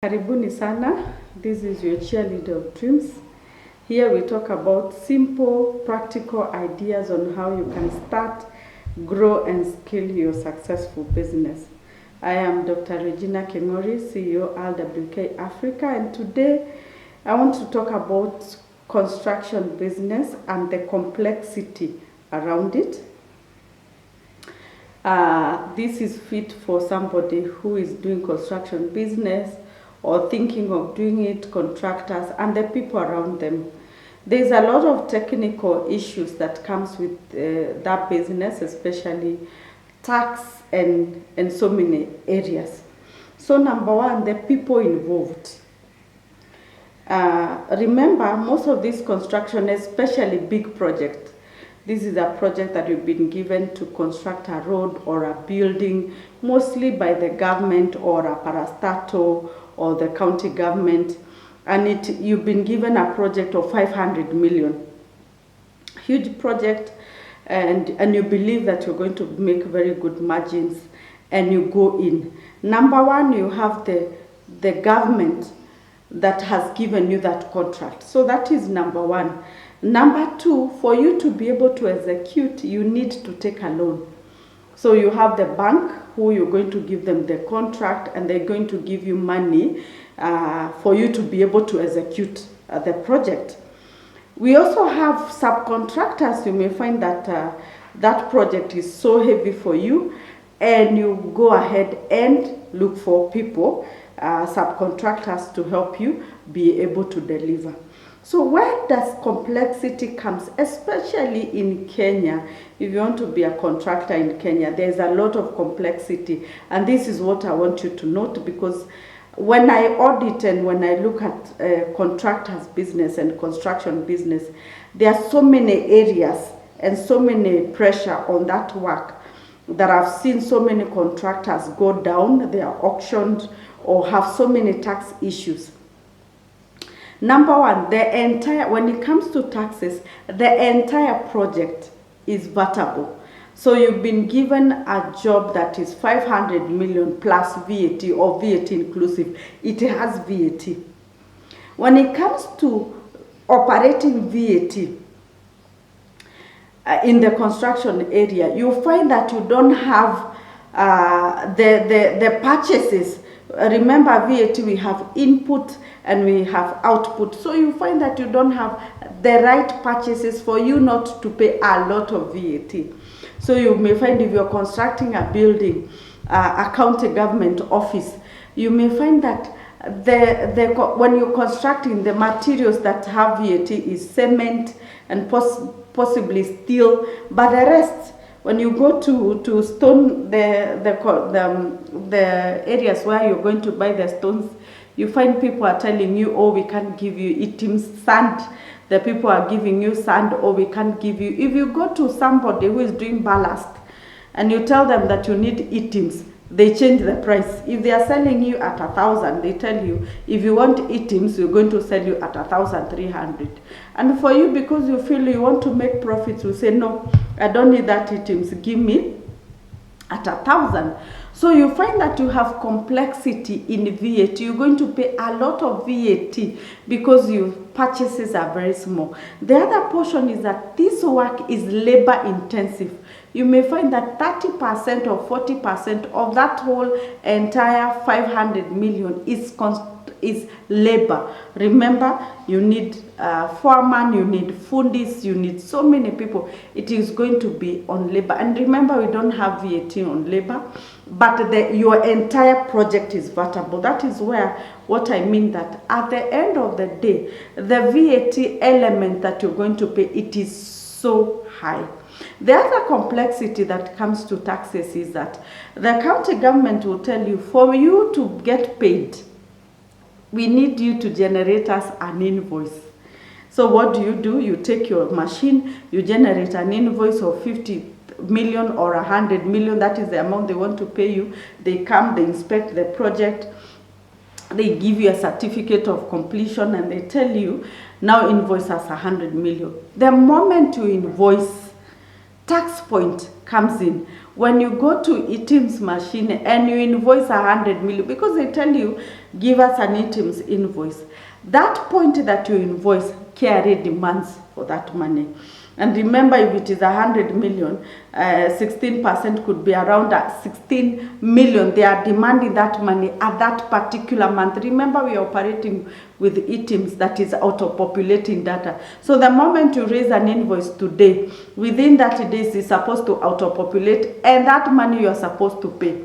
Karibuni sana. This is your cheerleader of dreams. Here we talk about simple, practical ideas on how you can start, grow and scale your successful business. I am Dr. Regina Kengori, CEO RWK Africa, and today I want to talk about construction business and the complexity around it. This is fit for somebody who is doing construction business or thinking of doing it, contractors and the people around them. There's a lot of technical issues that comes with that business, especially tax and so many areas. So number one, the people involved. Remember, most of this construction, especially big projects, this is a project that you've been given to construct a road or a building, mostly by the government or a parastatal or the county government, and you've been given a project of 500 million. Huge project, and you believe that you're going to make very good margins, and you go in. Number one, you have the government that has given you that contract. So that is number one. Number two, for you to be able to execute, you need to take a loan. So you have the bank who you're going to give them the contract, and they're going to give you money for you to be able to execute the project. We also have subcontractors. You may find that that project is so heavy for you, and you go ahead and look for people, subcontractors, to help you be able to deliver. So where does complexity comes, especially in Kenya? If you want to be a contractor in Kenya, there's a lot of complexity, and this is what I want you to note, because when I audit and when I look at contractors business and construction business, there are so many areas and so many pressure on that work that I've seen so many contractors go down, they are auctioned or have so many tax issues. Number one, when it comes to taxes, the entire project is vatable. So you've been given a job that is 500 million plus VAT or VAT inclusive. It has VAT. When it comes to operating VAT in the construction area, you find that you don't have the purchases. Remember, VAT, we have input and we have output. So you find that you don't have the right purchases for you not to pay a lot of VAT. So you may find, if you're constructing a building, a county government office, you may find that when you're constructing, the materials that have VAT is cement and possibly steel, but the rest, when you go to stone, the areas where you're going to buy the stones, you find people are telling you, oh, we can't give you items, sand. The people are giving you sand, or we can't give you. If you go to somebody who is doing ballast and you tell them that you need items, they change the price. If they are selling you at 1,000, they tell you, if you want items, we're going to sell you at 1,300. And for you, because you feel you want to make profits, you say, no, I don't need that items, give me at 1,000. So you find that you have complexity in VAT. You're going to pay a lot of VAT because your purchases are very small. The other portion is that this work is labor intensive. You may find that 30% or 40% of that whole entire 500 million is labor. Remember, you need foreman, you need fundis, you need so many people. It is going to be on labor. And remember, we don't have VAT on labor, but your entire project is vatable. That is what I mean, that at the end of the day, the VAT element that you're going to pay, it is so high. The other complexity that comes to taxes is that the county government will tell you, for you to get paid, we need you to generate us an invoice. So what do? You take your machine, you generate an invoice of 50 million or 100 million. That is the amount they want to pay you. They come, they inspect the project, they give you a certificate of completion, and they tell you, now invoice us 100 million. The moment you invoice tax point comes in. When you go to ETIMS machine and you invoice 100 million, because they tell you, give us an ETIMS invoice. That point that you invoice, KRA demands for that money. And remember, if it is 100 million, 16% could be around 16 million. They are demanding that money at that particular month. Remember, we are operating with ETIMS that is auto-populating data. So the moment you raise an invoice today, within 30 days, it's supposed to auto-populate, and that money you are supposed to pay.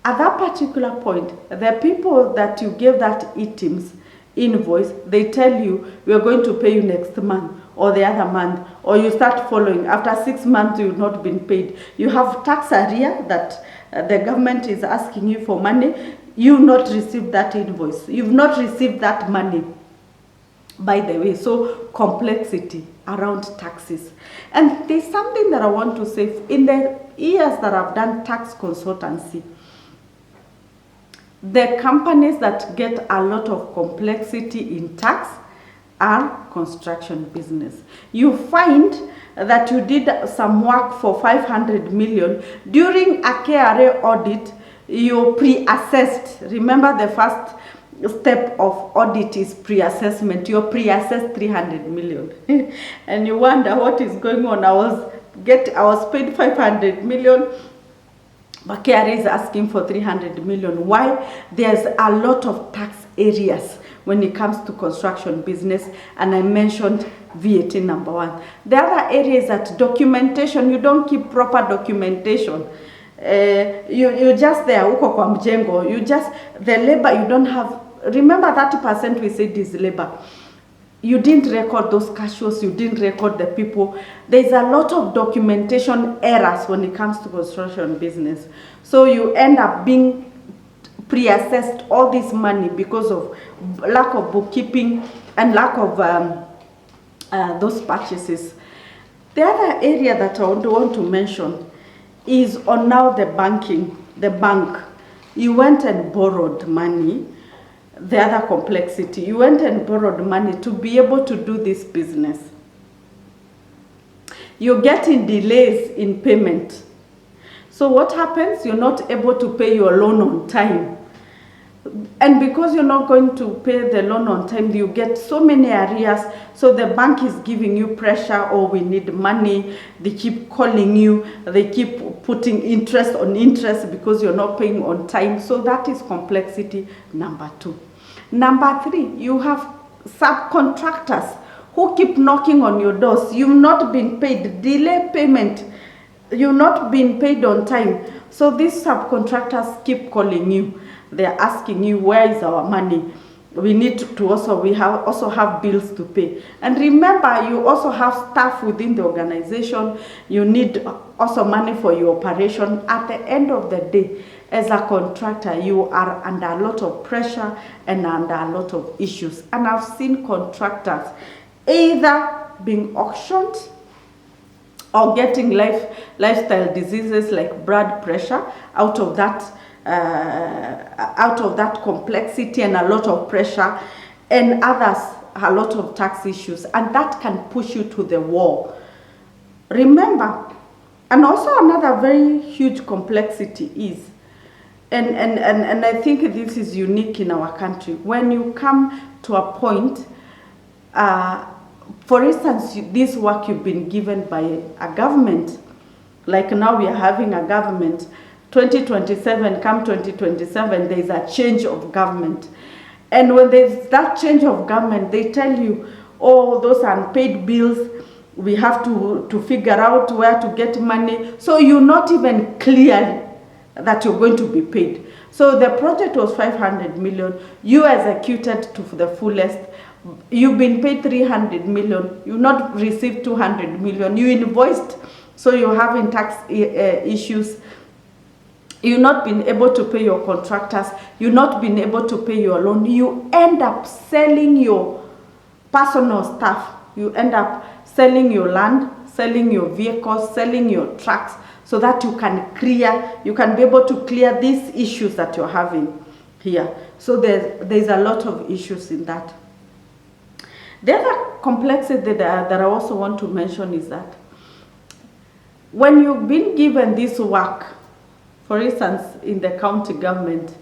At that particular point, the people that you gave that ETIMS invoice, they tell you, we are going to pay you next month or the other month, or you start following. After 6 months, you've not been paid. You have tax arrear that the government is asking you for money. You've not received that invoice. You've not received that money, by the way. So complexity around taxes. And there's something that I want to say. In the years that I've done tax consultancy, the companies that get a lot of complexity in tax are construction business. You find that you did some work for 500 million. During a KRA audit, you pre-assessed. Remember, the first step of audit is pre-assessment. You pre-assessed 300 million. And you wonder what is going on. I was paid 500 million. But KRA is asking for 300 million. Why? There's a lot of tax areas when it comes to construction business, and I mentioned VAT number 1. The other area is that documentation. You don't keep proper documentation. You just there, uko kwa mjengo. You just, the labor you don't have. Remember 30% we said is labor. You didn't record those cash flows, you didn't record the people. There's a lot of documentation errors when it comes to construction business. So you end up being pre-assessed all this money because of lack of bookkeeping and lack of those purchases. The other area that I want to mention is on now the banking, the bank. You went and borrowed money. The other complexity, you went and borrowed money to be able to do this business. You're getting delays in payment. So what happens? You're not able to pay your loan on time. And because you're not going to pay the loan on time, you get so many arrears. So the bank is giving you pressure, oh, we need money. They keep calling you. They keep putting interest on interest because you're not paying on time. So that is complexity number 2. Number 3, you have subcontractors who keep knocking on your doors. You've not been paid, delay payment. You've not been paid on time. So these subcontractors keep calling you. They're asking you, where is our money? We need to also have bills to pay. And remember, you also have staff within the organization. You need also money for your operation. At the end of the day, as a contractor, you are under a lot of pressure and under a lot of issues. And I've seen contractors either being auctioned or getting lifestyle diseases like blood pressure out of that complexity and a lot of pressure, and others a lot of tax issues, and that can push you to the wall. Remember, and also another very huge complexity is, and I think this is unique in our country, when you come to a point, for instance, this work you've been given by a government, like now we are having a government, 2027, come 2027, there is a change of government. And when there's that change of government, they tell you, oh, those unpaid bills, we have to figure out where to get money. So you're not even clear that you're going to be paid. So the project was 500 million. You executed to the fullest. You've been paid 300 million. You've not received 200 million. You invoiced, so you're having tax issues. You've not been able to pay your contractors. You've not been able to pay your loan. You end up selling your personal stuff. You end up selling your land, selling your vehicles, selling your trucks, so that you can be able to clear these issues that you're having here. So there's a lot of issues in that. The other complexity that I also want to mention is that when you've been given this work, for instance, in the county government,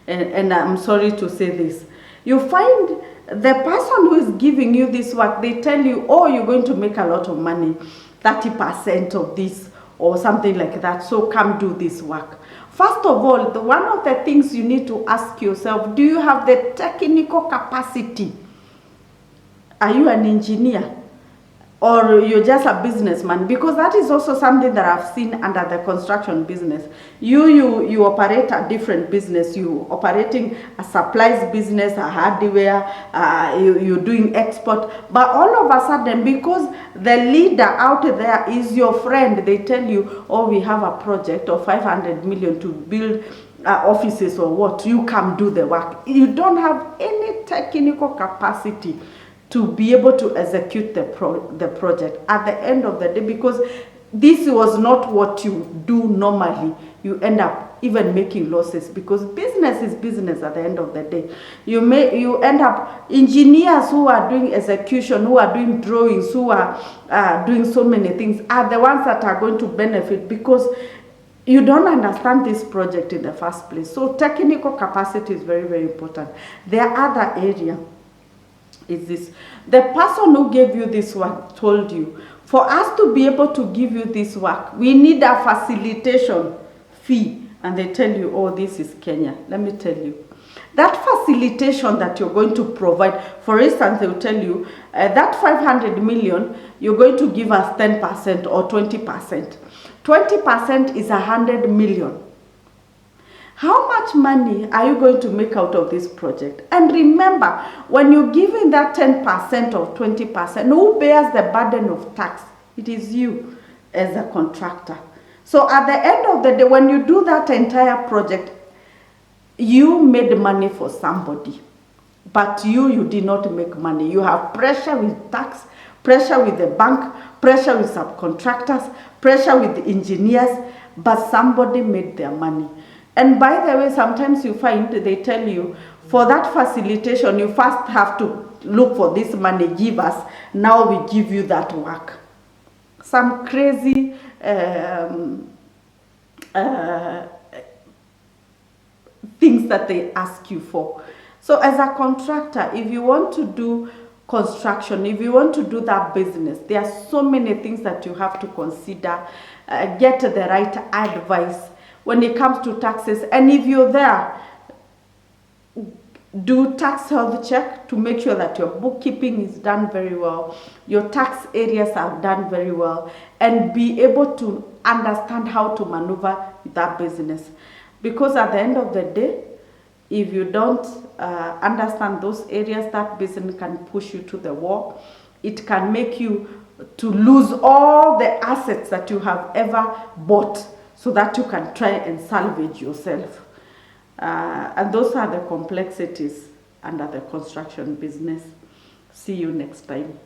and I'm sorry to say this, you find the person who is giving you this work, they tell you, oh, you're going to make a lot of money, 30% of this or something like that, so come do this work. First of all, one of the things you need to ask yourself, do you have the technical capacity? Are you an engineer? Or you're just a businessman? Because that is also something that I've seen under the construction business. You operate a different business. You operating a supplies business, a hardware, you're doing export. But all of a sudden, because the leader out there is your friend, they tell you, oh, we have a project of 500 million to build offices or what, you come do the work. You don't have any technical capacity to be able to execute the project at the end of the day, because this was not what you do normally. You end up even making losses, because business is business at the end of the day. You end up engineers who are doing execution, who are doing drawings, who are doing so many things, are the ones that are going to benefit, because you don't understand this project in the first place. So technical capacity is very, very important. The other area is this. The person who gave you this work told you, for us to be able to give you this work, we need a facilitation fee. And they tell you, oh, this is Kenya. Let me tell you, that facilitation that you're going to provide, for instance, they will tell you, that 500 million, you're going to give us 10% or 20%. 20% is 100 million. How much money are you going to make out of this project? And remember, when you're giving that 10% or 20%, who bears the burden of tax? It is you as a contractor. So at the end of the day, when you do that entire project, you made money for somebody, but you did not make money. You have pressure with tax, pressure with the bank, pressure with subcontractors, pressure with the engineers, but somebody made their money. And by the way, sometimes you find they tell you, for that facilitation, you first have to look for this money, give us, now we give you that work. Some crazy things that they ask you for. So as a contractor, if you want to do construction, if you want to do that business, there are so many things that you have to consider, get the right advice when it comes to taxes. And if you're there, do tax health check to make sure that your bookkeeping is done very well, your tax areas are done very well, and be able to understand how to maneuver that business. Because at the end of the day, if you don't understand those areas, that business can push you to the wall. It can make you to lose all the assets that you have ever bought, so that you can try and salvage yourself. And those are the complexities under the construction business. See you next time.